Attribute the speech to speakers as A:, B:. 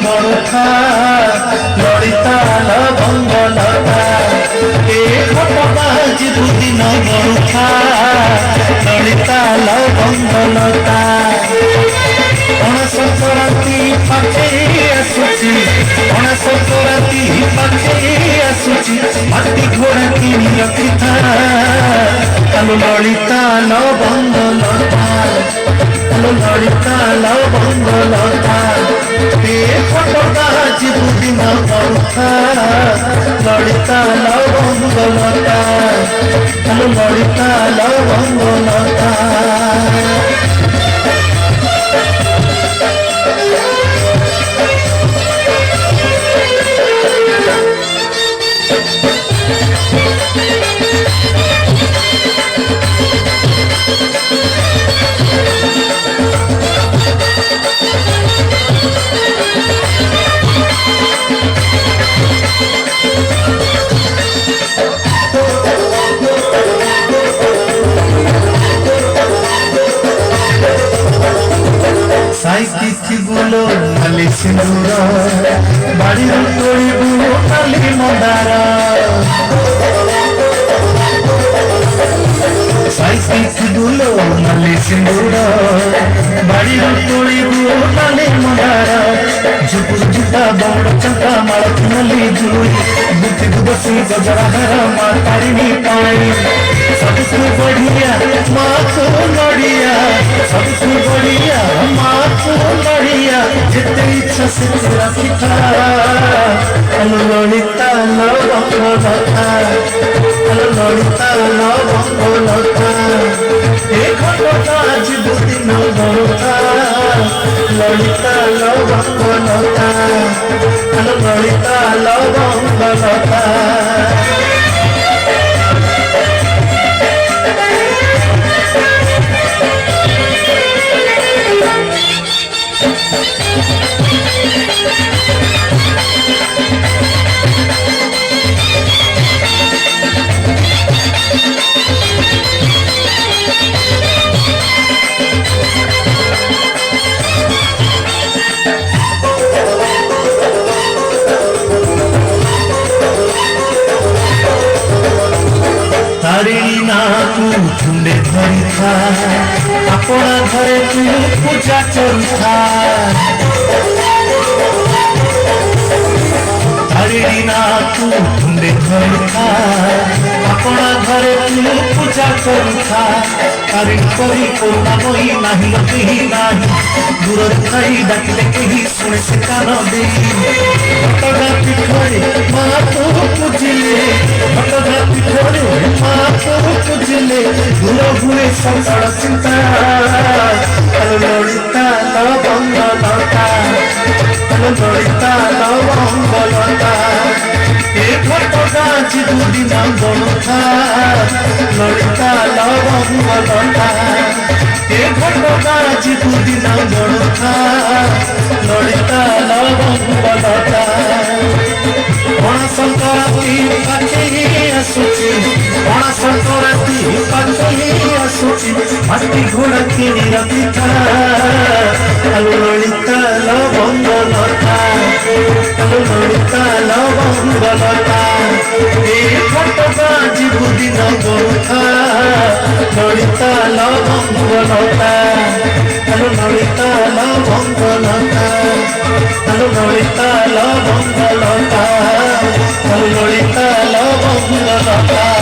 A: गणुथा ललिता लवंगलता ए घटना जीवदिन गणुथा ललिता लवंगलता संक्रांति पाखे आसुची संक्रांति पाखे आसुची माटी घोड़ा किनी रखिथा आलो ललिता लवंगलता आलो ललिता लवंगलता ए घटना जीवदिन गणुथा ललिता लवंगलता आलो ललिता लवंगलता साइकिथि गुलो नाली सिंदूर बाड़ी तोड़ी बुलो नाली मंदार साइकिथि गुलो नाली सिंदूर बाड़ी तोड़ी बुलो नाली मंदार झुपुर झुटा बौड़ चंका मालक नली जुई बुद्धि दुबसी गजरा माँ तारिणी पाई सबसे बढ़िया माँ को लड़िया सबसे बढ़िया माँ को लड़िया जितने इच्छा से रखिता ललिता लवंगलता ललिता लवंगलता एक घटना जीवदिन गणुथा ललिता लवंगलता ललिता लवंगलता झुंडे धरी था अपना घरे तू पूजा करुथा तारिणी ना तू झुंडे धरी था अपना घरे तू पूजा करुथा तारिणी करी कोना मोही नाही केही नाही दूर थाई डाकिले केही सुने से कान दे भटगा पिठरे माँ तो पूजिले भटगा पिठरे माँ तो पूजिले दूर हुए संसार चिंता ललिता लवंगलता ललिता लवंगलता एक घटना जीवदिन गणुथा ललिता लवंगलता एक घटना जीवदिन गणुथा ललिता लवंगलता संक्रांति पाखे आसुची संक्रांति पाखे आसुची माटी घोड़ा किनी रखिथा ललिता लवंगलता ललिता लवंगलता एक घटना जीवदिन गणुथा ललिता लवंगलता ललिता लवंगलता ललिता लवंगलता ललिता लवंगलता।